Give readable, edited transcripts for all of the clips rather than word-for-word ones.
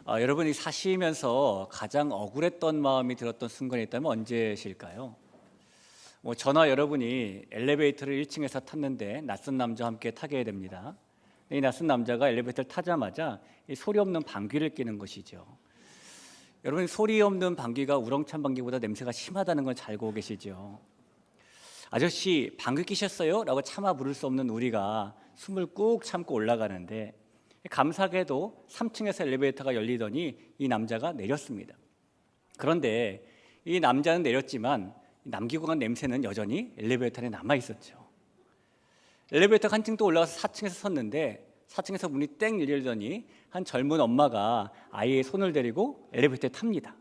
여러분이 사시면서 가장 억울했던 마음이 들었던 순간이 있다면 언제실까요? 저나 여러분이 엘리베이터를 1층에서 탔는데 낯선 남자와 함께 타게 됩니다. 이 낯선 남자가 엘리베이터를 타자마자 이 소리 없는 방귀를 뀌는 것이죠. 여러분, 소리 없는 방귀가 우렁찬 방귀보다 냄새가 심하다는 건 잘 알고 계시죠? 아저씨, 방귀 뀌셨어요? 라고 차마 부를 수 없는 우리가 숨을 꾹 참고 올라가는데, 감사하게도 3층에서 엘리베이터가 열리더니 이 남자가 내렸습니다. 그런데 이 남자는 내렸지만 남기고 간 냄새는 여전히 엘리베이터 안에 남아 있었죠. 엘리베이터가 한층 또 올라가서 4층에서 섰는데 4층에서 문이 땡 열리더니 한 젊은 엄마가 아이의 손을 데리고 엘리베이터에 탑니다.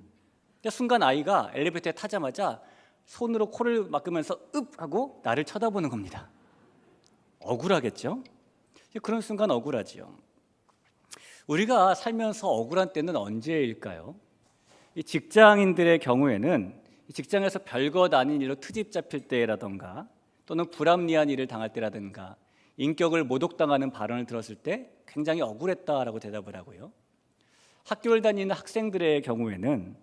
순간 아이가 엘리베이터에 타자마자 손으로 코를 막으면서 읍 하고 나를 쳐다보는 겁니다. 억울하겠죠? 그런 순간 억울하지요. 우리가 살면서 억울한 때는 언제일까요? 이 직장인들의 경우에는 직장에서 별것 아닌 일로 트집 잡힐 때라던가, 또는 불합리한 일을 당할 때라든가, 인격을 모독당하는 발언을 들었을 때 굉장히 억울했다라고 대답을 하고요. 학교를 다니는 학생들의 경우에는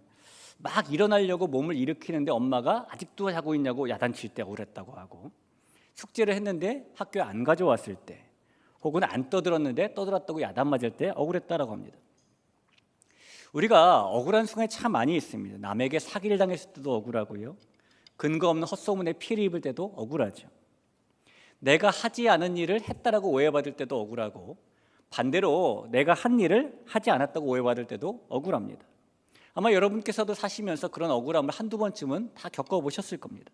막 일어나려고 몸을 일으키는데 엄마가 아직도 자고 있냐고 야단칠 때 억울했다고 하고, 숙제를 했는데 학교에 안 가져왔을 때, 혹은 안 떠들었는데 떠들었다고 야단 맞을 때 억울했다라고 합니다. 우리가 억울한 순간이 참 많이 있습니다. 남에게 사기를 당했을 때도 억울하고요, 근거 없는 헛소문에 피해를 입을 때도 억울하죠. 내가 하지 않은 일을 했다라고 오해받을 때도 억울하고, 반대로 내가 한 일을 하지 않았다고 오해받을 때도 억울합니다. 아마 여러분께서도 사시면서 그런 억울함을 한두 번쯤은 다 겪어보셨을 겁니다.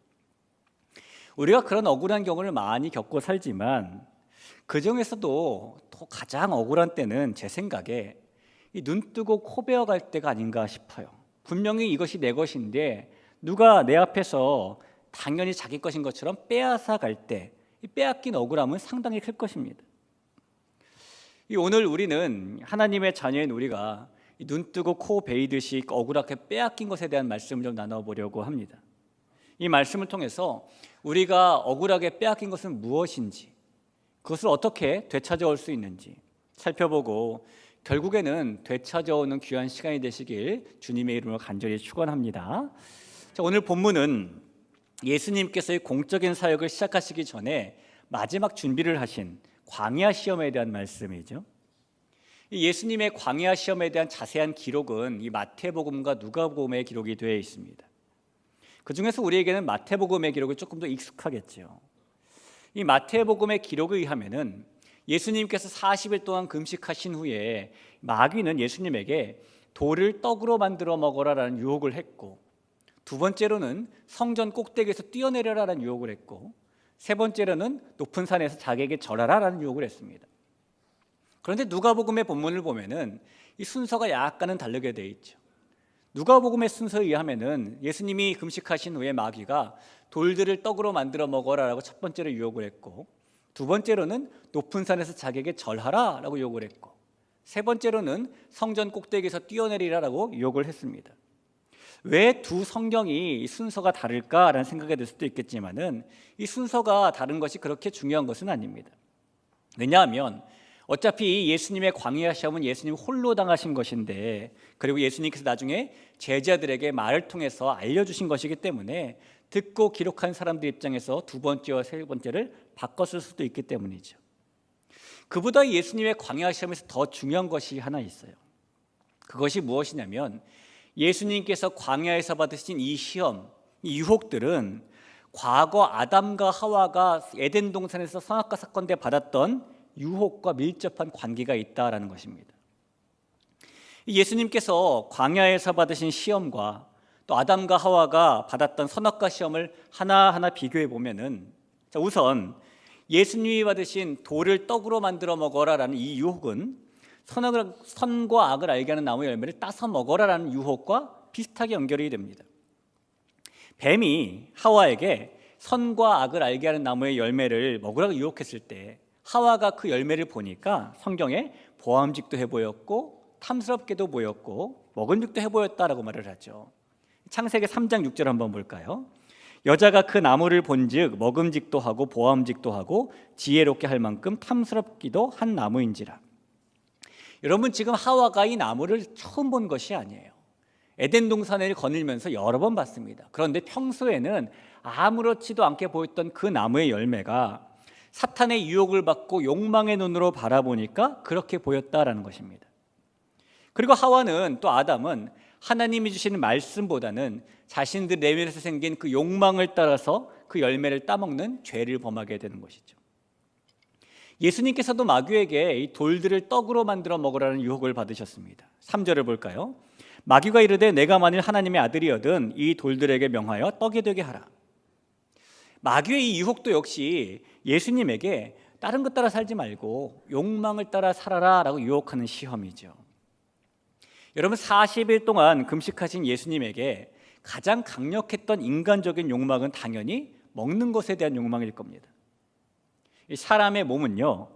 우리가 그런 억울한 경우를 많이 겪고 살지만, 그 중에서도 또 가장 억울한 때는 제 생각에 이 눈 뜨고 코 베어갈 때가 아닌가 싶어요. 분명히 이것이 내 것인데 누가 내 앞에서 당연히 자기 것인 것처럼 빼앗아 갈 때, 이 빼앗긴 억울함은 상당히 클 것입니다. 오늘 우리는 하나님의 자녀인 우리가 눈 뜨고 코 베이듯이 억울하게 빼앗긴 것에 대한 말씀을 좀 나눠보려고 합니다. 이 말씀을 통해서 우리가 억울하게 빼앗긴 것은 무엇인지, 그것을 어떻게 되찾아올 수 있는지 살펴보고, 결국에는 되찾아오는 귀한 시간이 되시길 주님의 이름으로 간절히 축원합니다. 오늘 본문은 예수님께서의 공적인 사역을 시작하시기 전에 마지막 준비를 하신 광야 시험에 대한 말씀이죠. 예수님의 광야 시험에 대한 자세한 기록은 이 마태복음과 누가복음의 기록이 되어 있습니다. 그 중에서 우리에게는 마태복음의 기록이 조금 더 익숙하겠죠. 이 마태복음의 기록에 의하면은 예수님께서 40일 동안 금식하신 후에 마귀는 예수님에게 돌을 떡으로 만들어 먹어라라는 유혹을 했고, 두 번째로는 성전 꼭대기에서 뛰어내려라라는 유혹을 했고, 세 번째로는 높은 산에서 자기에게 절하라라는 유혹을 했습니다. 그런데 누가복음의 본문을 보면은 이 순서가 약간은 다르게 되어 있죠. 누가복음의 순서에 의하면은 예수님이 금식하신 후에 마귀가 돌들을 떡으로 만들어 먹어라라고 첫 번째로 유혹을 했고, 두 번째로는 높은 산에서 자기에게 절하라라고 유혹을 했고, 세 번째로는 성전 꼭대기에서 뛰어내리라라고 유혹을 했습니다. 왜 두 성경이 순서가 다를까라는 생각이 들 수도 있겠지만은 이 순서가 다른 것이 그렇게 중요한 것은 아닙니다. 왜냐하면 어차피 예수님의 광야 시험은 예수님 홀로 당하신 것인데, 그리고 예수님께서 나중에 제자들에게 말을 통해서 알려주신 것이기 때문에 듣고 기록한 사람들 입장에서 두 번째와 세 번째를 바꿨을 수도 있기 때문이죠. 그보다 예수님의 광야 시험에서 더 중요한 것이 하나 있어요. 그것이 무엇이냐면, 예수님께서 광야에서 받으신 이 시험, 이 유혹들은 과거 아담과 하와가 에덴 동산에서 선악과 사건 때 받았던 유혹과 밀접한 관계가 있다라는 것입니다. 예수님께서 광야에서 받으신 시험과 또 아담과 하와가 받았던 선악과 시험을 하나하나 비교해 보면은, 우선 예수님이 받으신 돌을 떡으로 만들어 먹어라라는 이 유혹은 선과 악을 알게 하는 나무의 열매를 따서 먹어라라는 유혹과 비슷하게 연결이 됩니다. 뱀이 하와에게 선과 악을 알게 하는 나무의 열매를 먹으라고 유혹했을 때, 하와가 그 열매를 보니까 성경에 보암직도 해 보였고 탐스럽게도 보였고 먹음직도 해 보였다라고 말을 하죠. 창세기 3장 6절 한번 볼까요? 여자가 그 나무를 본즉 먹음직도 하고 보암직도 하고 지혜롭게 할 만큼 탐스럽기도 한 나무인지라. 여러분 지금 하와가 이 나무를 처음 본 것이 아니에요. 에덴 동산을 거닐면서 여러 번 봤습니다. 그런데 평소에는 아무렇지도 않게 보였던 그 나무의 열매가 사탄의 유혹을 받고 욕망의 눈으로 바라보니까 그렇게 보였다라는 것입니다. 그리고 하와는 또 아담은 하나님이 주시는 말씀보다는 자신들 내면에서 생긴 그 욕망을 따라서 그 열매를 따먹는 죄를 범하게 되는 것이죠. 예수님께서도 마귀에게 이 돌들을 떡으로 만들어 먹으라는 유혹을 받으셨습니다. 3절을 볼까요? 마귀가 이르되 내가 만일 하나님의 아들이거든 이 돌들에게 명하여 떡이 되게 하라. 마귀의 이 유혹도 역시 예수님에게 다른 것 따라 살지 말고 욕망을 따라 살아라 라고 유혹하는 시험이죠. 여러분 40일 동안 금식하신 예수님에게 가장 강력했던 인간적인 욕망은 당연히 먹는 것에 대한 욕망일 겁니다. 이 사람의 몸은요,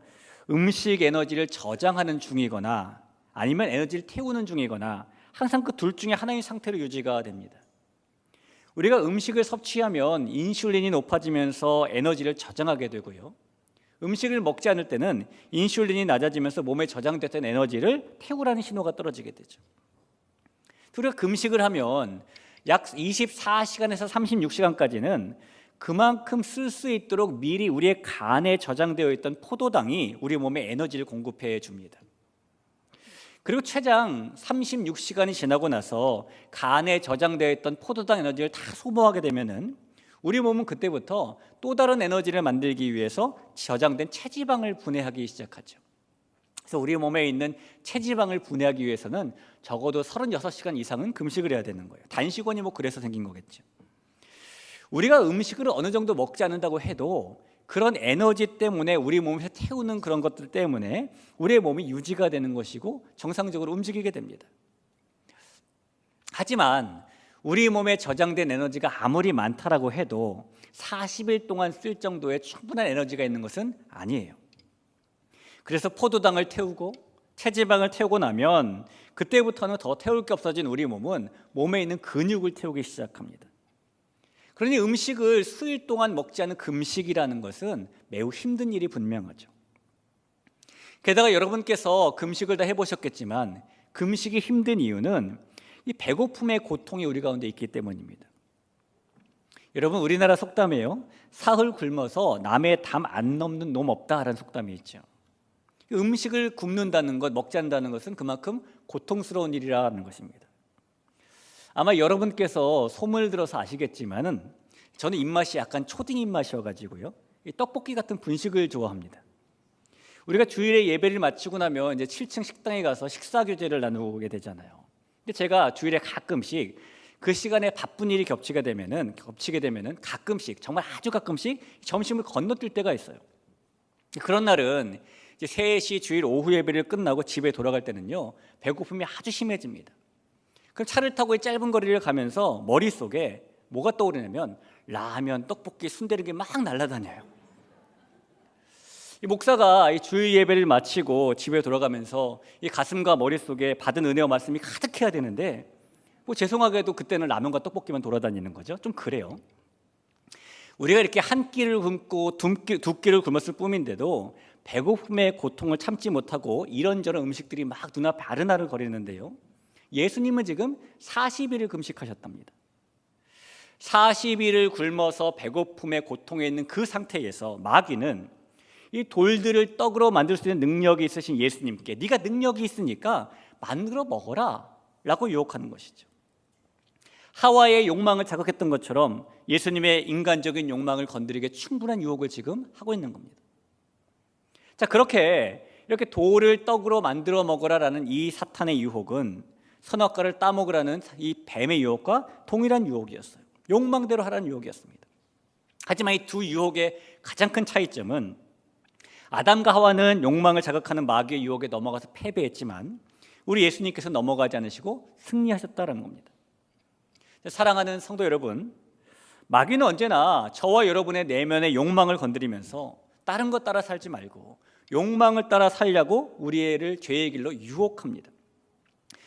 음식 에너지를 저장하는 중이거나 아니면 에너지를 태우는 중이거나 항상 그 둘 중에 하나의 상태로 유지가 됩니다. 우리가 음식을 섭취하면 인슐린이 높아지면서 에너지를 저장하게 되고요, 음식을 먹지 않을 때는 인슐린이 낮아지면서 몸에 저장됐던 에너지를 태우라는 신호가 떨어지게 되죠. 우리가 금식을 하면 약 24시간에서 36시간까지는 그만큼 쓸 수 있도록 미리 우리의 간에 저장되어 있던 포도당이 우리 몸에 에너지를 공급해 줍니다. 그리고 최장 36시간이 지나고 나서 간에 저장되어 있던 포도당 에너지를 다 소모하게 되면은 우리 몸은 그때부터 또 다른 에너지를 만들기 위해서 저장된 체지방을 분해하기 시작하죠. 그래서 우리 몸에 있는 체지방을 분해하기 위해서는 적어도 36시간 이상은 금식을 해야 되는 거예요. 단식원이 뭐 그래서 생긴 거겠죠. 우리가 음식을 어느 정도 먹지 않는다고 해도 그런 에너지 때문에 우리 몸에서 태우는 그런 것들 때문에 우리의 몸이 유지가 되는 것이고 정상적으로 움직이게 됩니다. 하지만 우리 몸에 저장된 에너지가 아무리 많다라고 해도 40일 동안 쓸 정도의 충분한 에너지가 있는 것은 아니에요. 그래서 포도당을 태우고 체지방을 태우고 나면 그때부터는 더 태울 게 없어진 우리 몸은 몸에 있는 근육을 태우기 시작합니다. 그러니 음식을 수일 동안 먹지 않은 금식이라는 것은 매우 힘든 일이 분명하죠. 게다가 여러분께서 금식을 다 해보셨겠지만 금식이 힘든 이유는 이 배고픔의 고통이 우리 가운데 있기 때문입니다. 여러분 우리나라 속담에요, 사흘 굶어서 남의 담 안 넘는 놈 없다라는 속담이 있죠. 음식을 굶는다는 것, 먹지 않는다는 것은 그만큼 고통스러운 일이라는 것입니다. 아마 여러분께서 소문을 들어서 아시겠지만은 저는 입맛이 약간 초딩 입맛이어가지고요, 이 떡볶이 같은 분식을 좋아합니다. 우리가 주일에 예배를 마치고 나면 이제 7층 식당에 가서 식사 교제를 나누게 되잖아요. 근데 제가 주일에 가끔씩 그 시간에 바쁜 일이 겹치게 되면은 가끔씩, 정말 아주 가끔씩 점심을 건너뛸 때가 있어요. 그런 날은 이제 3시 주일 오후 예배를 끝나고 집에 돌아갈 때는요, 배고픔이 아주 심해집니다. 그럼 차를 타고 이 짧은 거리를 가면서 머릿속에 뭐가 떠오르냐면 라면, 떡볶이, 순대국이 막 날아다녀요. 이 목사가 이 주일 예배를 마치고 집에 돌아가면서 이 가슴과 머릿속에 받은 은혜와 말씀이 가득해야 되는데 뭐 죄송하게도 그때는 라면과 떡볶이만 돌아다니는 거죠. 좀 그래요. 우리가 이렇게 한 끼를 굶고 두 끼를 굶었을 뿐인데도 배고픔의 고통을 참지 못하고 이런저런 음식들이 막 눈앞에 아른아른 거리는데요, 예수님은 지금 40일을 금식하셨답니다. 40일을 굶어서 배고픔의 고통에 있는 그 상태에서 마귀는 이 돌들을 떡으로 만들 수 있는 능력이 있으신 예수님께 네가 능력이 있으니까 만들어 먹어라 라고 유혹하는 것이죠. 하와의 욕망을 자극했던 것처럼 예수님의 인간적인 욕망을 건드리기에 충분한 유혹을 지금 하고 있는 겁니다. 자, 이렇게 돌을 떡으로 만들어 먹어라라는 이 사탄의 유혹은 선악과를 따먹으라는 이 뱀의 유혹과 동일한 유혹이었어요. 욕망대로 하라는 유혹이었습니다. 하지만 이 두 유혹의 가장 큰 차이점은 아담과 하와는 욕망을 자극하는 마귀의 유혹에 넘어가서 패배했지만 우리 예수님께서 넘어가지 않으시고 승리하셨다는 겁니다. 사랑하는 성도 여러분, 마귀는 언제나 저와 여러분의 내면의 욕망을 건드리면서 다른 것 따라 살지 말고 욕망을 따라 살려고 우리를 죄의 길로 유혹합니다.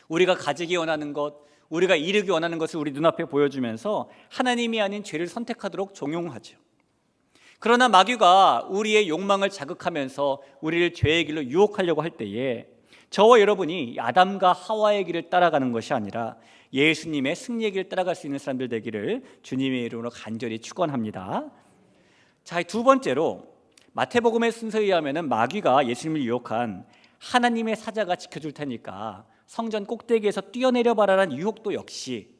우리가 가지기 원하는 것, 우리가 이루기 원하는 것을 우리 눈앞에 보여주면서 하나님이 아닌 죄를 선택하도록 종용하죠. 그러나 마귀가 우리의 욕망을 자극하면서 우리를 죄의 길로 유혹하려고 할 때에 저와 여러분이 아담과 하와의 길을 따라가는 것이 아니라 예수님의 승리의 길을 따라갈 수 있는 사람들 되기를 주님의 이름으로 간절히 축원합니다. 자, 두 번째로 마태복음의 순서에 의하면 마귀가 예수님을 유혹한 하나님의 사자가 지켜줄 테니까 성전 꼭대기에서 뛰어내려 봐라라는 유혹도 역시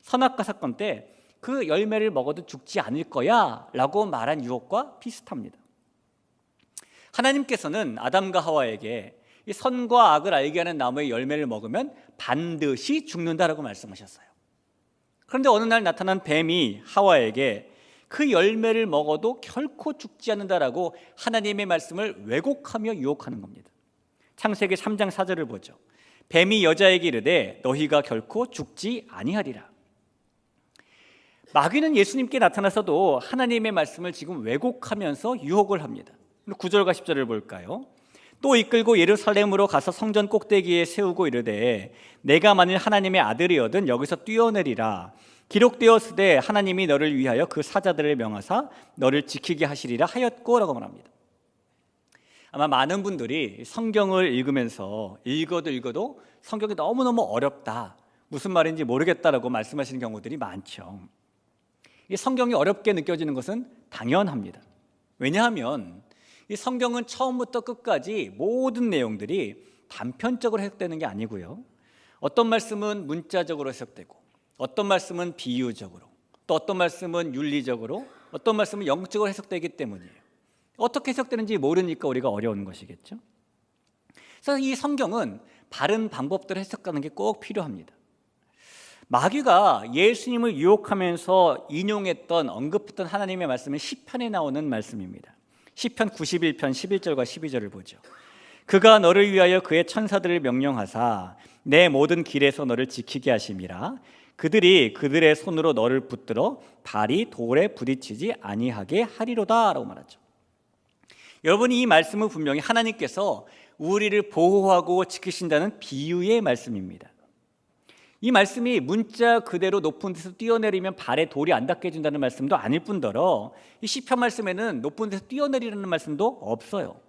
선악과 사건 때 그 열매를 먹어도 죽지 않을 거야 라고 말한 유혹과 비슷합니다. 하나님께서는 아담과 하와에게 이 선과 악을 알게 하는 나무의 열매를 먹으면 반드시 죽는다라고 말씀하셨어요. 그런데 어느 날 나타난 뱀이 하와에게 그 열매를 먹어도 결코 죽지 않는다라고 하나님의 말씀을 왜곡하며 유혹하는 겁니다. 창세기 3장 4절을 보죠. 뱀이 여자에게 이르되 너희가 결코 죽지 아니하리라. 마귀는 예수님께 나타나서도 하나님의 말씀을 지금 왜곡하면서 유혹을 합니다. 9절과 10절을 볼까요? 또 이끌고 예루살렘으로 가서 성전 꼭대기에 세우고 이르되 내가 만일 하나님의 아들이거든 여기서 뛰어내리라. 기록되었으되 하나님이 너를 위하여 그 사자들을 명하사 너를 지키게 하시리라 하였고 라고 말합니다. 아마 많은 분들이 성경을 읽으면서 읽어도 성경이 너무너무 어렵다, 무슨 말인지 모르겠다라고 말씀하시는 경우들이 많죠. 이 성경이 어렵게 느껴지는 것은 당연합니다. 왜냐하면 이 성경은 처음부터 끝까지 모든 내용들이 단편적으로 해석되는 게 아니고요, 어떤 말씀은 문자적으로 해석되고 어떤 말씀은 비유적으로, 또 어떤 말씀은 윤리적으로, 어떤 말씀은 영적으로 해석되기 때문이에요. 어떻게 해석되는지 모르니까 우리가 어려운 것이겠죠. 그래서 이 성경은 바른 방법대로 해석하는 게 꼭 필요합니다. 마귀가 예수님을 유혹하면서 인용했던, 언급했던 하나님의 말씀은 시편에 나오는 말씀입니다. 시편 91편 11절과 12절을 보죠. 그가 너를 위하여 그의 천사들을 명령하사 내 모든 길에서 너를 지키게 하심이라. 그들이 그들의 손으로 너를 붙들어 발이 돌에 부딪히지 아니하게 하리로다 라고 말하죠. 여러분이 이 말씀은 분명히 하나님께서 우리를 보호하고 지키신다는 비유의 말씀입니다. 이 말씀이 문자 그대로 높은 데서 뛰어내리면 발에 돌이 안 닿게 해준다는 말씀도 아닐 뿐더러 이 시편 말씀에는 높은 데서 뛰어내리라는 말씀도 없어요.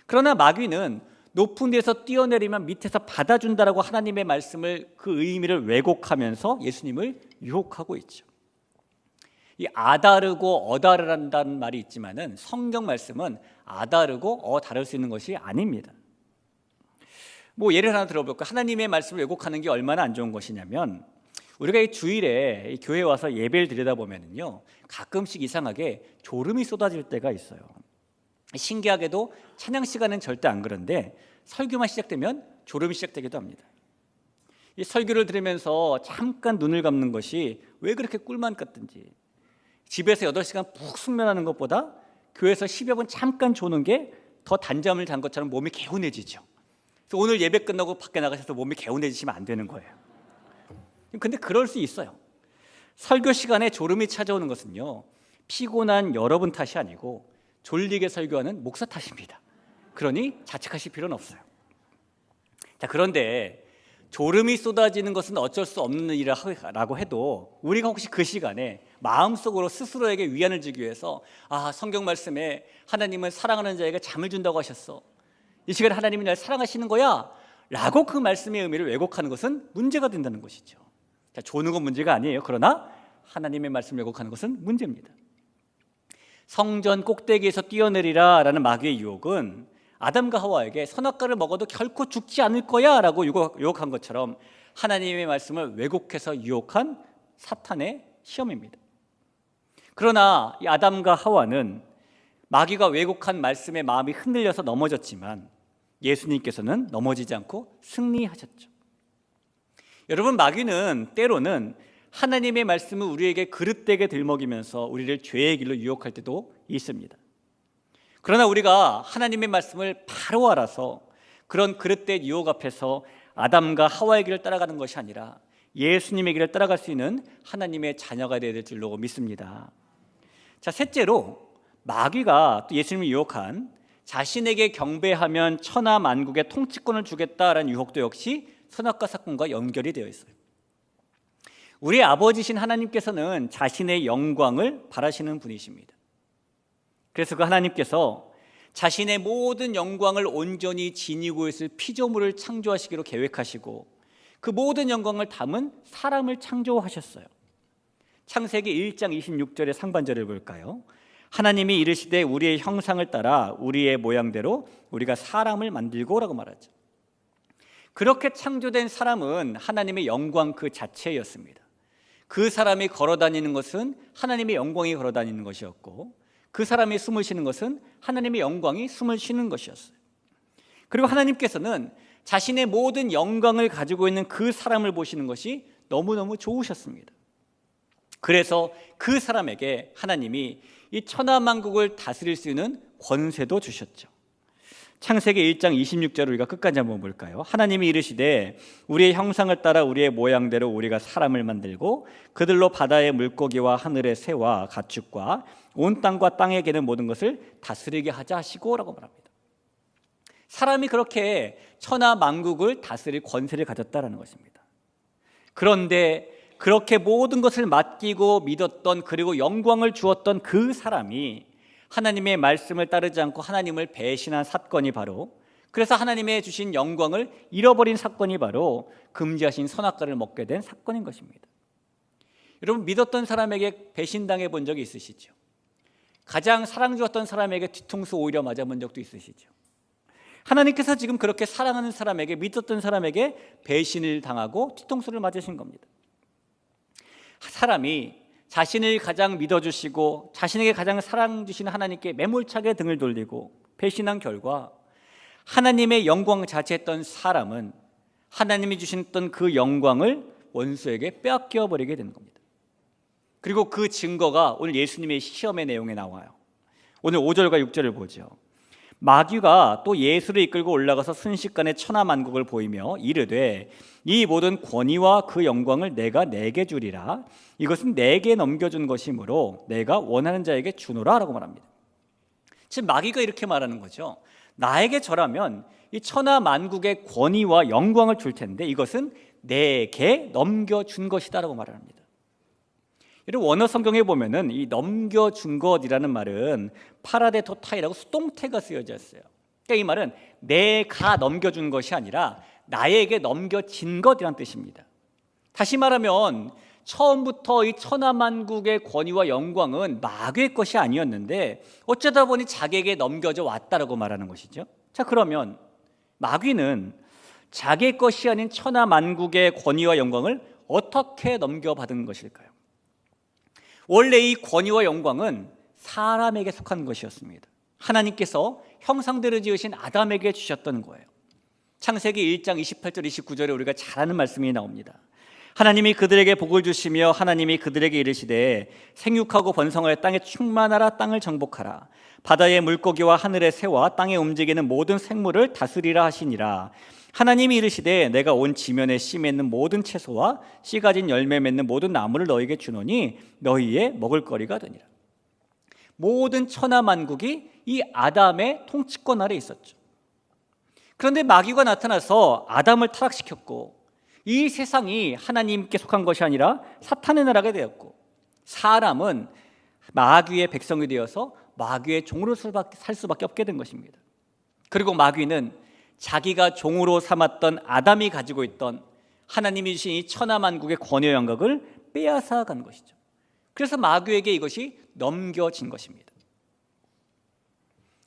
그러나 마귀는 높은 데서 뛰어내리면 밑에서 받아준다라고 하나님의 말씀을, 그 의미를 왜곡하면서 예수님을 유혹하고 있죠. 이 아다르고 어다르란다는 말이 있지만은 성경 말씀은 아다르고 어다를 수 있는 것이 아닙니다. 예를 하나 들어볼까? 하나님의 말씀을 왜곡하는 게 얼마나 안 좋은 것이냐면, 우리가 이 주일에 이 교회에 와서 예배를 드리다 보면은요, 가끔씩 이상하게 졸음이 쏟아질 때가 있어요. 신기하게도 찬양 시간은 절대 안 그런데 설교만 시작되면 졸음이 시작되기도 합니다. 이 설교를 들으면서 잠깐 눈을 감는 것이 왜 그렇게 꿀만 같든지, 집에서 8시간 푹 숙면하는 것보다 교회에서 10여 분 잠깐 조는 게 더 단잠을 잔 것처럼 몸이 개운해지죠. 그래서 오늘 예배 끝나고 밖에 나가셔서 몸이 개운해지시면 안 되는 거예요. 근데 그럴 수 있어요. 설교 시간에 졸음이 찾아오는 것은요, 피곤한 여러분 탓이 아니고 졸리게 설교하는 목사 탓입니다. 그러니 자책하실 필요는 없어요. 자, 그런데 졸음이 쏟아지는 것은 어쩔 수 없는 일이라고 해도 우리가 혹시 그 시간에 마음속으로 스스로에게 위안을 주기 위해서, 성경 말씀에 하나님은 사랑하는 자에게 잠을 준다고 하셨어, 이 시간에 하나님이 날 사랑하시는 거야 라고 그 말씀의 의미를 왜곡하는 것은 문제가 된다는 것이죠. 자, 조는 건 문제가 아니에요. 그러나 하나님의 말씀을 왜곡하는 것은 문제입니다. 성전 꼭대기에서 뛰어내리라 라는 마귀의 유혹은 아담과 하와에게 선악과를 먹어도 결코 죽지 않을 거야 라고 유혹한 것처럼 하나님의 말씀을 왜곡해서 유혹한 사탄의 시험입니다. 그러나 이 아담과 하와는 마귀가 왜곡한 말씀에 마음이 흔들려서 넘어졌지만 예수님께서는 넘어지지 않고 승리하셨죠. 여러분, 마귀는 때로는 하나님의 말씀을 우리에게 그릇되게 들먹이면서 우리를 죄의 길로 유혹할 때도 있습니다. 그러나 우리가 하나님의 말씀을 바로 알아서 그런 그릇된 유혹 앞에서 아담과 하와의 길을 따라가는 것이 아니라 예수님의 길을 따라갈 수 있는 하나님의 자녀가 되어야 될 줄로 믿습니다. 자, 셋째로 마귀가 또 예수님을 유혹한 자신에게 경배하면 천하 만국의 통치권을 주겠다라는 유혹도 역시 선악과 사건과 연결이 되어 있어요. 우리 아버지신 하나님께서는 자신의 영광을 바라시는 분이십니다. 그래서 그 하나님께서 자신의 모든 영광을 온전히 지니고 있을 피조물을 창조하시기로 계획하시고 그 모든 영광을 담은 사람을 창조하셨어요. 창세기 1장 26절의 상반절을 볼까요? 하나님이 이르시되 우리의 형상을 따라 우리의 모양대로 우리가 사람을 만들고라고 말하죠. 그렇게 창조된 사람은 하나님의 영광 그 자체였습니다. 그 사람이 걸어다니는 것은 하나님의 영광이 걸어다니는 것이었고 그 사람이 숨을 쉬는 것은 하나님의 영광이 숨을 쉬는 것이었어요. 그리고 하나님께서는 자신의 모든 영광을 가지고 있는 그 사람을 보시는 것이 너무너무 좋으셨습니다. 그래서 그 사람에게 하나님이 이 천하만국을 다스릴 수 있는 권세도 주셨죠. 창세기 1장 26절을 우리가 끝까지 한번 볼까요? 하나님이 이르시되 우리의 형상을 따라 우리의 모양대로 우리가 사람을 만들고 그들로 바다의 물고기와 하늘의 새와 가축과 온 땅과 땅에 기는 모든 것을 다스리게 하자 하시고 라고 말합니다. 사람이 그렇게 천하만국을 다스릴 권세를 가졌다는 것입니다. 그런데 그렇게 모든 것을 맡기고 믿었던 그리고 영광을 주었던 그 사람이 하나님의 말씀을 따르지 않고 하나님을 배신한 사건이 바로, 그래서 하나님의 주신 영광을 잃어버린 사건이 바로 금지하신 선악과를 먹게 된 사건인 것입니다. 여러분, 믿었던 사람에게 배신당해 본 적이 있으시죠? 가장 사랑 주었던 사람에게 뒤통수 오히려 맞아본 적도 있으시죠? 하나님께서 지금 그렇게 사랑하는 사람에게, 믿었던 사람에게 배신을 당하고 뒤통수를 맞으신 겁니다. 사람이 자신을 가장 믿어주시고 자신에게 가장 사랑 주시는 하나님께 매몰차게 등을 돌리고 배신한 결과 하나님의 영광 자체했던 사람은 하나님이 주셨던 그 영광을 원수에게 빼앗겨 버리게 되는 겁니다. 그리고 그 증거가 오늘 예수님의 시험의 내용에 나와요. 오늘 5절과 6절을 보죠. 마귀가 또 예수를 이끌고 올라가서 순식간에 천하만국을 보이며 이르되 이 모든 권위와 그 영광을 내가 내게 주리라. 이것은 내게 넘겨준 것이므로 내가 원하는 자에게 주노라 라고 말합니다. 지금 마귀가 이렇게 말하는 거죠. 나에게 절하면 이 천하만국의 권위와 영광을 줄 텐데 이것은 내게 넘겨준 것이다 라고 말을 합니다. 여러분, 원어 성경에 보면은 이 넘겨준 것이라는 말은 파라데 토타이라고 수동태가 쓰여져 있어요. 그러니까 이 말은 내가 넘겨준 것이 아니라 나에게 넘겨진 것이라는 뜻입니다. 다시 말하면 처음부터 이 천하만국의 권위와 영광은 마귀의 것이 아니었는데 어쩌다 보니 자기에게 넘겨져 왔다라고 말하는 것이죠. 자, 그러면 마귀는 자기의 것이 아닌 천하만국의 권위와 영광을 어떻게 넘겨받은 것일까요? 원래 이 권위와 영광은 사람에게 속한 것이었습니다. 하나님께서 형상대로 지으신 아담에게 주셨던 거예요. 창세기 1장 28절 29절에 우리가 잘 아는 말씀이 나옵니다. 하나님이 그들에게 복을 주시며 하나님이 그들에게 이르시되 생육하고 번성하여 땅에 충만하라. 땅을 정복하라. 바다의 물고기와 하늘의 새와 땅에 움직이는 모든 생물을 다스리라 하시니라. 하나님이 이르시되 내가 온 지면에 씨 맺는 모든 채소와 씨 가진 열매 맺는 모든 나무를 너희에게 주노니 너희의 먹을거리가 되니라. 모든 천하만국이 이 아담의 통치권 아래 있었죠. 그런데 마귀가 나타나서 아담을 타락시켰고 이 세상이 하나님께 속한 것이 아니라 사탄의 나라가 되었고 사람은 마귀의 백성이 되어서 마귀의 종으로 살 수밖에 없게 된 것입니다. 그리고 마귀는 자기가 종으로 삼았던 아담이 가지고 있던 하나님이 주신 이 천하만국의 권위와 영광을 빼앗아 간 것이죠. 그래서 마귀에게 이것이 넘겨진 것입니다.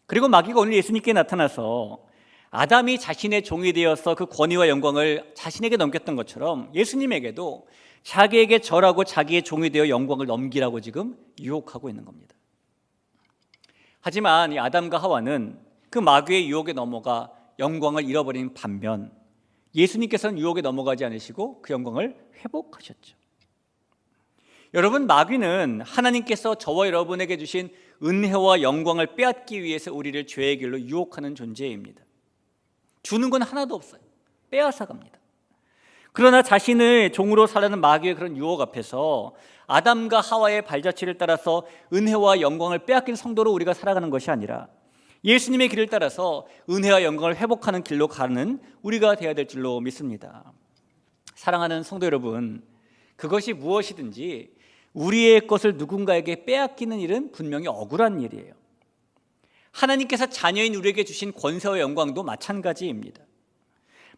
그리고 마귀가 오늘 예수님께 나타나서 아담이 자신의 종이 되어서 그 권위와 영광을 자신에게 넘겼던 것처럼 예수님에게도 자기에게 절하고 자기의 종이 되어 영광을 넘기라고 지금 유혹하고 있는 겁니다. 하지만 이 아담과 하와는 그 마귀의 유혹에 넘어가 영광을 잃어버린 반면 예수님께서는 유혹에 넘어가지 않으시고 그 영광을 회복하셨죠. 여러분, 마귀는 하나님께서 저와 여러분에게 주신 은혜와 영광을 빼앗기 위해서 우리를 죄의 길로 유혹하는 존재입니다. 주는 건 하나도 없어요. 빼앗아 갑니다. 그러나 자신을 종으로 살라는 마귀의 그런 유혹 앞에서 아담과 하와의 발자취를 따라서 은혜와 영광을 빼앗긴 성도로 우리가 살아가는 것이 아니라 예수님의 길을 따라서 은혜와 영광을 회복하는 길로 가는 우리가 되어야 될 줄로 믿습니다. 사랑하는 성도 여러분, 그것이 무엇이든지 우리의 것을 누군가에게 빼앗기는 일은 분명히 억울한 일이에요. 하나님께서 자녀인 우리에게 주신 권세와 영광도 마찬가지입니다.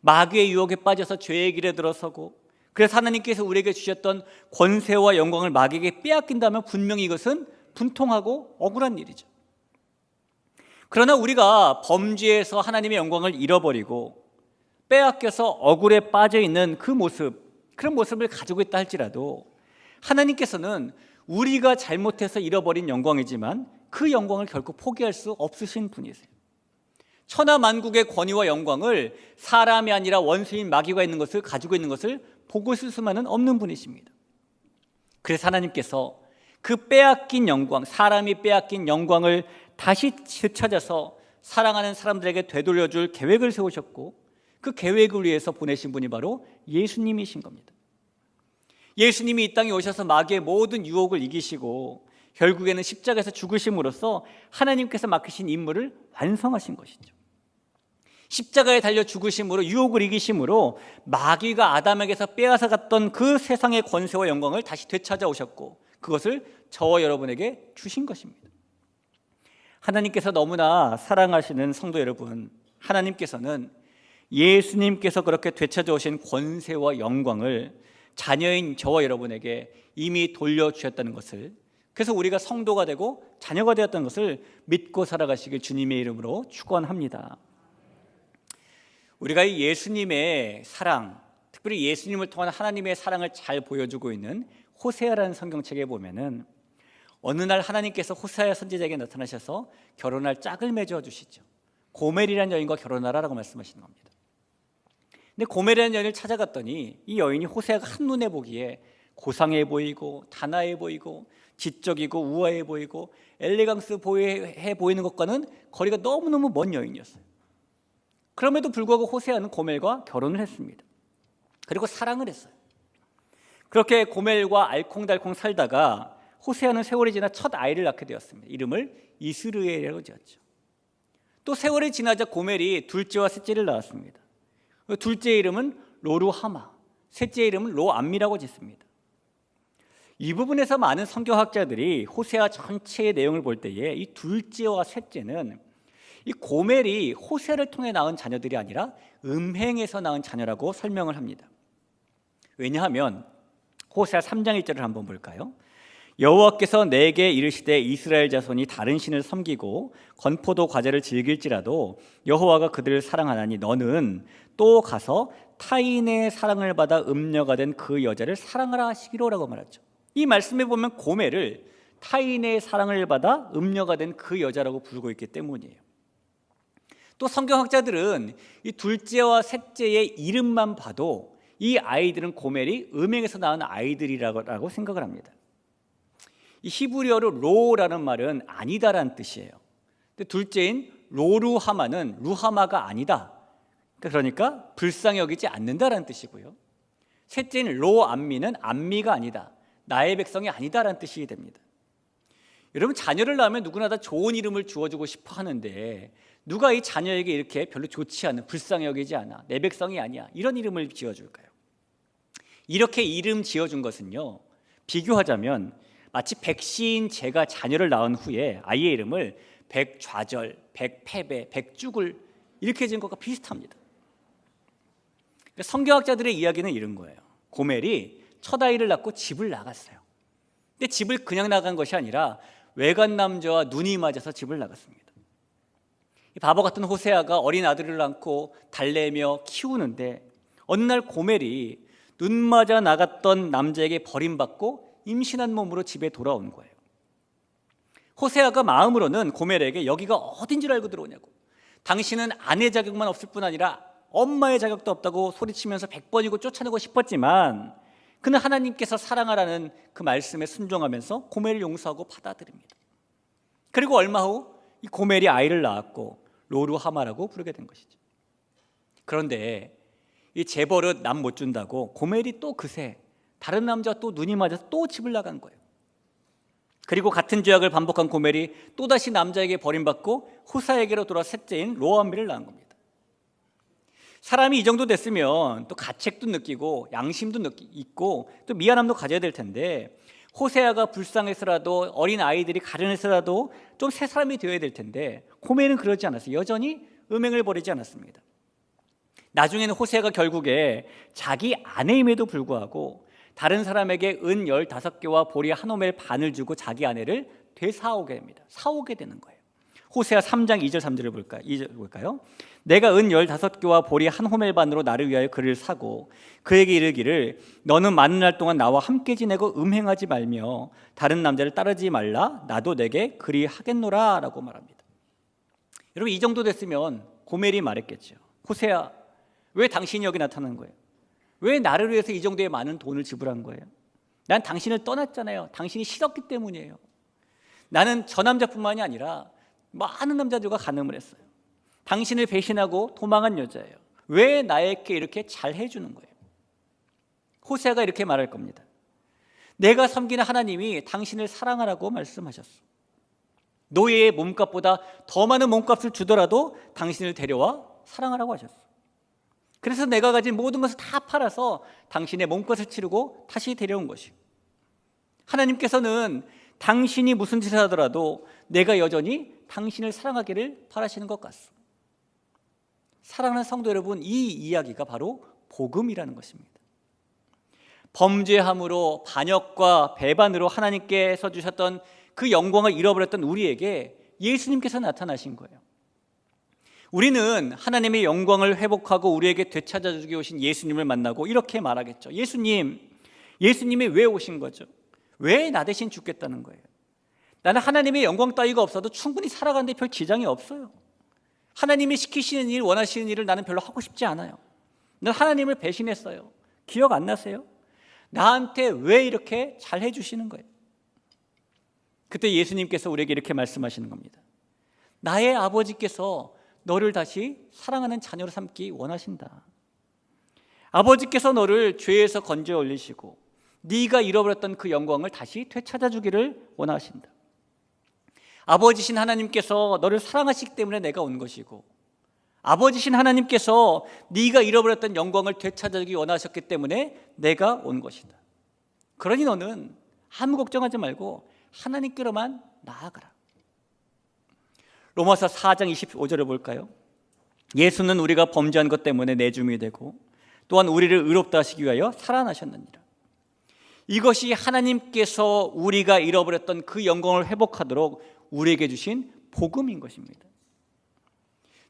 마귀의 유혹에 빠져서 죄의 길에 들어서고, 그래서 하나님께서 우리에게 주셨던 권세와 영광을 마귀에게 빼앗긴다면 분명히 이것은 분통하고 억울한 일이죠. 그러나 우리가 범죄에서 하나님의 영광을 잃어버리고 빼앗겨서 억울에 빠져 있는 그 모습, 그런 모습을 가지고 있다 할지라도 하나님께서는 우리가 잘못해서 잃어버린 영광이지만 그 영광을 결코 포기할 수 없으신 분이세요. 천하 만국의 권위와 영광을 사람이 아니라 원수인 마귀가 있는 것을 가지고 있는 것을 보고 있을 수만은 없는 분이십니다. 그래서 하나님께서 그 빼앗긴 영광, 사람이 빼앗긴 영광을 다시 되찾아서 사랑하는 사람들에게 되돌려줄 계획을 세우셨고, 그 계획을 위해서 보내신 분이 바로 예수님이신 겁니다. 예수님이 이 땅에 오셔서 마귀의 모든 유혹을 이기시고 결국에는 십자가에서 죽으심으로써 하나님께서 맡기신 임무를 완성하신 것이죠. 십자가에 달려 죽으심으로, 유혹을 이기심으로 마귀가 아담에게서 빼앗아 갔던 그 세상의 권세와 영광을 다시 되찾아오셨고, 그것을 저와 여러분에게 주신 것입니다. 하나님께서 너무나 사랑하시는 성도 여러분, 하나님께서는 예수님께서 그렇게 되찾아오신 권세와 영광을 자녀인 저와 여러분에게 이미 돌려주셨다는 것을, 그래서 우리가 성도가 되고 자녀가 되었다는 것을 믿고 살아가시길 주님의 이름으로 축원합니다. 우리가 이 예수님의 사랑, 특별히 예수님을 통한 하나님의 사랑을 잘 보여주고 있는 호세아라는 성경책에 보면은 어느 날 하나님께서 호세아 선지자에게 나타나셔서 결혼할 짝을 맺어 주시죠. 고멜이라는 여인과 결혼하라라고 말씀하시는 겁니다. 근데 고멜이라는 여인을 찾아갔더니 이 여인이 호세아가 한눈에 보기에 고상해 보이고 단아해 보이고 지적이고 우아해 보이고 엘레강스해 보이는 것과는 거리가 너무너무 먼 여인이었어요. 그럼에도 불구하고 호세아는 고멜과 결혼을 했습니다. 그리고 사랑을 했어요. 그렇게 고멜과 알콩달콩 살다가 호세아는 세월이 지나 첫 아이를 낳게 되었습니다. 이름을 이스르엘이라고 지었죠. 또 세월이 지나자 고멜이 둘째와 셋째를 낳았습니다. 둘째 이름은 로루하마, 셋째 이름은 로암미라고 짓습니다. 이 부분에서 많은 성경학자들이 호세아 전체의 내용을 볼 때에 이 둘째와 셋째는 이 고멜이 호세아를 통해 낳은 자녀들이 아니라 음행에서 낳은 자녀라고 설명을 합니다. 왜냐하면 호세아 3장 1절을 한번 볼까요? 여호와께서 내게 이르시되 이스라엘 자손이 다른 신을 섬기고 건포도 과자를 즐길지라도 여호와가 그들을 사랑하나니 너는 또 가서 타인의 사랑을 받아 음녀가 된 그 여자를 사랑하라 하시기로라고 말하죠. 이 말씀에 보면 고멜을 타인의 사랑을 받아 음녀가 된 그 여자라고 부르고 있기 때문이에요. 또 성경학자들은 이 둘째와 셋째의 이름만 봐도 이 아이들은 고멜이 음행에서 낳은 아이들이라고 생각을 합니다. 이 히브리어로 로라는 말은 아니다라는 뜻이에요. 근데 둘째인 로루하마는 루하마가 아니다, 그러니까 불쌍히 여기지 않는다라는 뜻이고요. 셋째인 로암미는 암미가 아니다, 나의 백성이 아니다라는 뜻이 됩니다. 여러분, 자녀를 낳으면 누구나 다 좋은 이름을 주어주고 싶어 하는데 누가 이 자녀에게 이렇게 별로 좋지 않은, 불쌍히 여기지 않아, 내 백성이 아니야, 이런 이름을 지어줄까요? 이렇게 이름 지어준 것은요, 비교하자면 마치 백시인 제가 자녀를 낳은 후에 아이의 이름을 백좌절, 백패배, 백죽을 이렇게 지은 것과 비슷합니다. 성경학자들의 이야기는 이런 거예요. 고멜이 첫 아이를 낳고 집을 나갔어요. 근데 집을 그냥 나간 것이 아니라 외간 남자와 눈이 맞아서 집을 나갔습니다. 이 바보 같은 호세아가 어린 아들을 낳고 달래며 키우는데 어느 날 고멜이 눈 맞아 나갔던 남자에게 버림받고 임신한 몸으로 집에 돌아온 거예요. 호세아가 마음으로는 고멜에게 여기가 어딘 줄 알고 들어오냐고, 당신은 아내 자격만 없을 뿐 아니라 엄마의 자격도 없다고 소리치면서 100번이고 쫓아내고 싶었지만 그는 하나님께서 사랑하라는 그 말씀에 순종하면서 고멜을 용서하고 받아들입니다. 그리고 얼마 후 이 고멜이 아이를 낳았고 로루하마라고 부르게 된 것이죠. 그런데 이 재벌은 남 못 준다고 고멜이 또 그새 다른 남자와 또 눈이 맞아서 또 집을 나간 거예요. 그리고 같은 죄악을 반복한 고멜이 또다시 남자에게 버림받고 호사에게로 돌아 셋째인 로암미를 낳은 겁니다. 사람이 이 정도 됐으면 또 가책도 느끼고 양심도 있고 또 미안함도 가져야 될 텐데 호세아가 불쌍해서라도 어린 아이들이 가련해서라도 좀 새 사람이 되어야 될 텐데 고멜은 그러지 않았어요. 여전히 음행을 벌이지 않았습니다. 나중에는 호세아가 결국에 자기 아내임에도 불구하고 다른 사람에게 은 15개와 보리 한 호멜 반을 주고 자기 아내를 되사오게 됩니다. 사오게 되는 거예요. 호세아 3장 2절 3절을 볼까요? 내가 은 15개와 보리 한 호멜 반으로 나를 위하여 그를 사고 그에게 이르기를 너는 많은 날 동안 나와 함께 지내고 음행하지 말며 다른 남자를 따르지 말라. 나도 내게 그리 하겠노라 라고 말합니다. 여러분, 이 정도 됐으면 고멜이 말했겠죠. 호세아, 왜 당신이 여기 나타난 거예요? 왜 나를 위해서 이 정도의 많은 돈을 지불한 거예요? 난 당신을 떠났잖아요. 당신이 싫었기 때문이에요. 나는 저 남자뿐만이 아니라 많은 남자들과 간음을 했어요. 당신을 배신하고 도망한 여자예요. 왜 나에게 이렇게 잘 해주는 거예요? 호세아가 이렇게 말할 겁니다. 내가 섬기는 하나님이 당신을 사랑하라고 말씀하셨어. 노예의 몸값보다 더 많은 몸값을 주더라도 당신을 데려와 사랑하라고 하셨어. 그래서 내가 가진 모든 것을 다 팔아서 당신의 몸값을 치르고 다시 데려온 것이요. 하나님께서는 당신이 무슨 짓을 하더라도 내가 여전히 당신을 사랑하기를 바라시는 것 같습니다. 사랑하는 성도 여러분, 이 이야기가 바로 복음이라는 것입니다. 범죄함으로 반역과 배반으로 하나님께서 주셨던 그 영광을 잃어버렸던 우리에게 예수님께서 나타나신 거예요. 우리는 하나님의 영광을 회복하고 우리에게 되찾아주기 오신 예수님을 만나고 이렇게 말하겠죠. 예수님이 왜 오신 거죠? 왜 나 대신 죽겠다는 거예요? 나는 하나님의 영광 따위가 없어도 충분히 살아가는데 별 지장이 없어요. 하나님이 시키시는 일, 원하시는 일을 나는 별로 하고 싶지 않아요. 난 하나님을 배신했어요. 기억 안 나세요? 나한테 왜 이렇게 잘 해주시는 거예요? 그때 예수님께서 우리에게 이렇게 말씀하시는 겁니다. 나의 아버지께서 너를 다시 사랑하는 자녀로 삼기 원하신다. 아버지께서 너를 죄에서 건져 올리시고 네가 잃어버렸던 그 영광을 다시 되찾아주기를 원하신다. 아버지신 하나님께서 너를 사랑하시기 때문에 내가 온 것이고 아버지신 하나님께서 네가 잃어버렸던 영광을 되찾아주기 원하셨기 때문에 내가 온 것이다. 그러니 너는 아무 걱정하지 말고 하나님께로만 나아가라. 로마서 4장 25절을 볼까요? 예수는 우리가 범죄한 것 때문에 내줌이 되고 또한 우리를 의롭다 하시기 위하여 살아나셨느니라. 이것이 하나님께서 우리가 잃어버렸던 그 영광을 회복하도록 우리에게 주신 복음인 것입니다.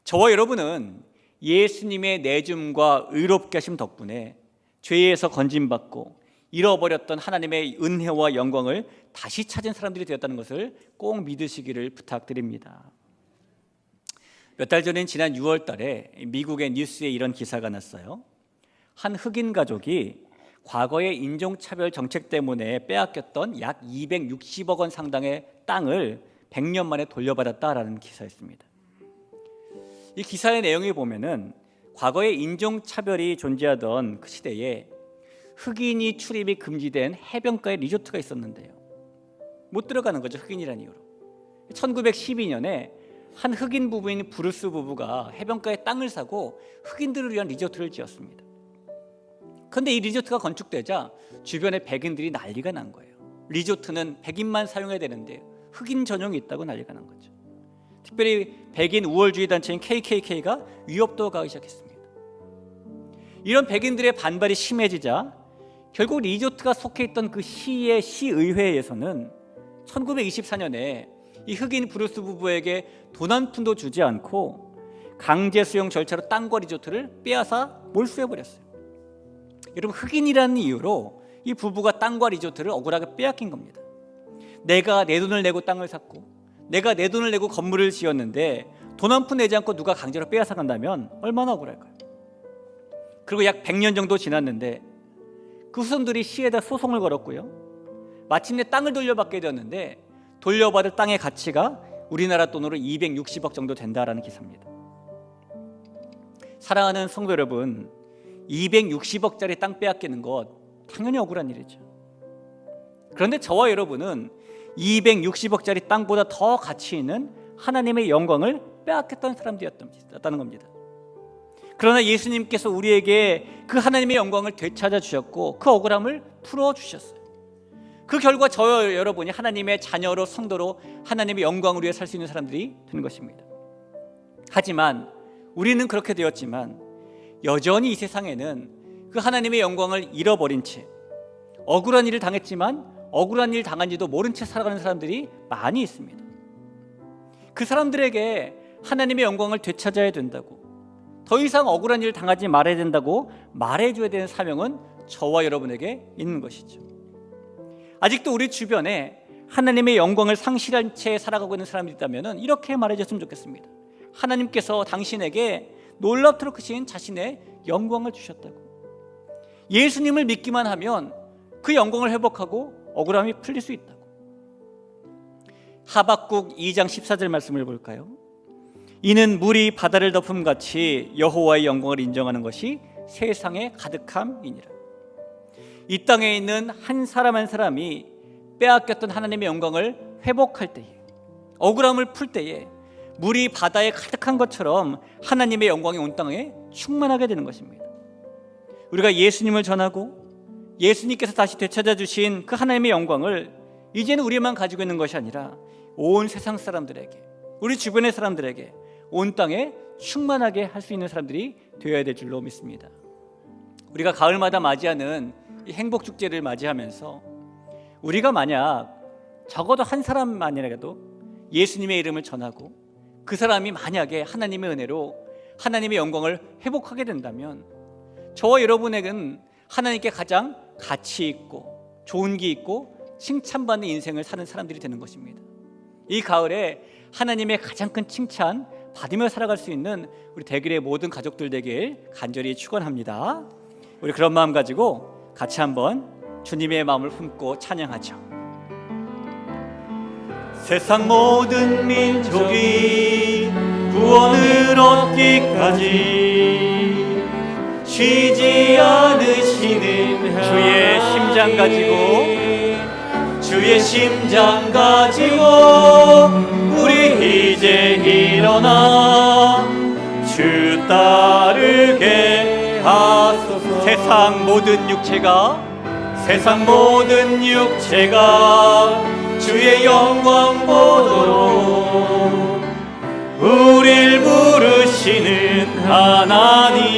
저와 여러분은 예수님의 내줌과 의롭게 하심 덕분에 죄에서 건짐받고 잃어버렸던 하나님의 은혜와 영광을 다시 찾은 사람들이 되었다는 것을 꼭 믿으시기를 부탁드립니다. 몇 달 전인 지난 6월 달에 미국의 뉴스에 이런 기사가 났어요. 한 흑인 가족이 과거의 인종차별 정책 때문에 빼앗겼던 약 260억 원 상당의 땅을 100년 만에 돌려받았다라는 기사였습니다. 이 기사의 내용을 보면은 과거에 인종차별이 존재하던 그 시대에 흑인이 출입이 금지된 해변가에 리조트가 있었는데요. 못 들어가는 거죠, 흑인이라는 이유로. 1912년에 한 흑인 부부인 브루스 부부가 해변가에 땅을 사고 흑인들을 위한 리조트를 지었습니다. 그런데 이 리조트가 건축되자 주변에 백인들이 난리가 난 거예요. 리조트는 백인만 사용해야 되는데 흑인 전용이 있다고 난리가 난 거죠. 특별히 백인 우월주의 단체인 KKK가 위협도 가기 시작했습니다. 이런 백인들의 반발이 심해지자 결국 리조트가 속해 있던 그 시의 시의회에서는 1924년에 이 흑인 브루스 부부에게 돈 한 푼도 주지 않고 강제 수용 절차로 땅과 리조트를 빼앗아 몰수해버렸어요. 여러분, 흑인이라는 이유로 이 부부가 땅과 리조트를 억울하게 빼앗긴 겁니다. 내가 내 돈을 내고 땅을 샀고 내가 내 돈을 내고 건물을 지었는데 돈 한 푼 내지 않고 누가 강제로 빼앗아 간다면 얼마나 억울할까요? 그리고 약 100년 정도 지났는데 그 후손들이 시에다 소송을 걸었고요. 마침내 땅을 돌려받게 되었는데 돌려받을 땅의 가치가 우리나라 돈으로 260억 정도 된다라는 기사입니다. 사랑하는 성도 여러분, 260억짜리 땅 빼앗기는 것 당연히 억울한 일이죠. 그런데 저와 여러분은 260억짜리 땅보다 더 가치 있는 하나님의 영광을 빼앗겼던 사람들이었다는 겁니다. 그러나 예수님께서 우리에게 그 하나님의 영광을 되찾아 주셨고 그 억울함을 풀어주셨어요. 그 결과 저 여러분이 하나님의 자녀로 성도로 하나님의 영광을 위해 살 수 있는 사람들이 되는 것입니다. 하지만 우리는 그렇게 되었지만 여전히 이 세상에는 그 하나님의 영광을 잃어버린 채 억울한 일을 당했지만 억울한 일 당한지도 모른 채 살아가는 사람들이 많이 있습니다. 그 사람들에게 하나님의 영광을 되찾아야 된다고, 더 이상 억울한 일을 당하지 말아야 된다고 말해줘야 되는 사명은 저와 여러분에게 있는 것이죠. 아직도 우리 주변에 하나님의 영광을 상실한 채 살아가고 있는 사람이 있다면 이렇게 말해줬으면 좋겠습니다. 하나님께서 당신에게 놀랍도록 크신 자신의 영광을 주셨다고, 예수님을 믿기만 하면 그 영광을 회복하고 억울함이 풀릴 수 있다고. 하박국 2장 14절 말씀을 볼까요? 이는 물이 바다를 덮음같이 여호와의 영광을 인정하는 것이 세상에 가득함이니라. 이 땅에 있는 한 사람 한 사람이 빼앗겼던 하나님의 영광을 회복할 때에, 억울함을 풀 때에 물이 바다에 가득한 것처럼 하나님의 영광이 온 땅에 충만하게 되는 것입니다. 우리가 예수님을 전하고 예수님께서 다시 되찾아 주신 그 하나님의 영광을 이제는 우리만 가지고 있는 것이 아니라 온 세상 사람들에게, 우리 주변의 사람들에게, 온 땅에 충만하게 할 수 있는 사람들이 되어야 될 줄로 믿습니다. 우리가 가을마다 맞이하는 이 행복축제를 맞이하면서 우리가 만약 적어도 한 사람만이라도 예수님의 이름을 전하고 그 사람이 만약에 하나님의 은혜로 하나님의 영광을 회복하게 된다면 저와 여러분에게는 하나님께 가장 가치 있고 좋은 게 있고 칭찬받는 인생을 사는 사람들이 되는 것입니다. 이 가을에 하나님의 가장 큰 칭찬 받으며 살아갈 수 있는 우리 대길의 모든 가족들 되길 간절히 축원합니다. 우리 그런 마음 가지고 같이 한번 주님의 마음을 품고 찬양하죠. 세상 모든 민족이 구원을 얻기까지 쉬지 않으시는 주의 심장 가지고, 주의 심장 가지고 우리 이제 일어나 주 따르게 하소서. 세상 모든 육체가 주의 영광 보도록 우릴 부르시는 하나님,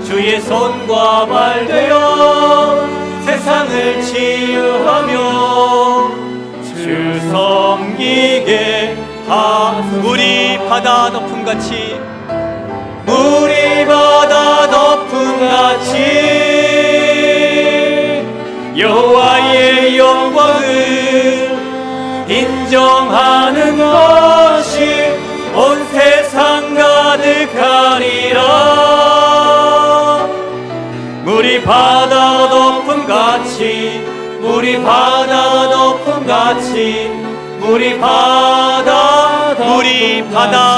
주의 손과 발 되어 세상을 치유하며 주 섬기게 하소서. 물이 바다 덮음같이, 물이 바다 덮음같이 여호와의 영광을 인정하는 것이 온 세상 가득하리라. 물이 바다 덮음같이, 물이 바다 덮음같이, 물이 바다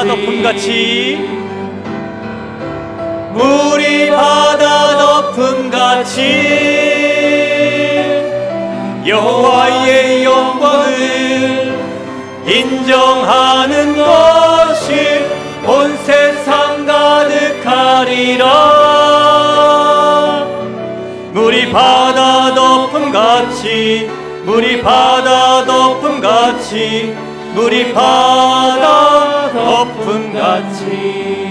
덮음같이, 물이 바다 덮음같이 여호와의 영광을 인정하는 것이 온 세상 가득하리라. 물이 바다 덮음같이, 물이 바다 덮음같이, 물이 바다 덮음같이.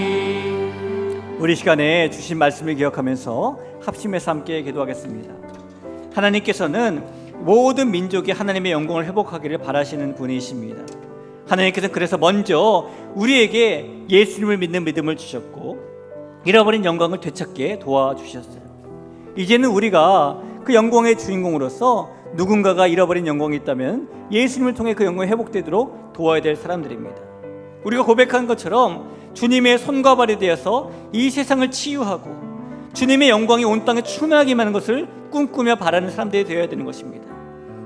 우리 시간에 주신 말씀을 기억하면서 합심해서 함께 기도하겠습니다. 하나님께서는 모든 민족이 하나님의 영광을 회복하기를 바라시는 분이십니다. 하나님께서는 그래서 먼저 우리에게 예수님을 믿는 믿음을 주셨고 잃어버린 영광을 되찾게 도와주셨어요. 이제는 우리가 그 영광의 주인공으로서 누군가가 잃어버린 영광이 있다면 예수님을 통해 그 영광이 회복되도록 도와야 될 사람들입니다. 우리가 고백한 것처럼 주님의 손과 발이 되어서 이 세상을 치유하고 주님의 영광이 온 땅에 충만하게 임하는 것을 꿈꾸며 바라는 사람들이 되어야 되는 것입니다.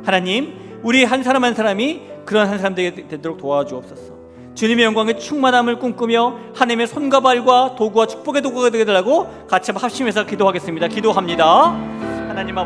하나님, 우리 한 사람 한 사람이 그런 한 사람들이 되도록 도와주옵소서. 주님의 영광의 충만함을 꿈꾸며 하나님의 손과 발과 도구와 축복의 도구가 되게 달라고 같이 합심해서 기도하겠습니다. 기도합니다. 하나님 아버지,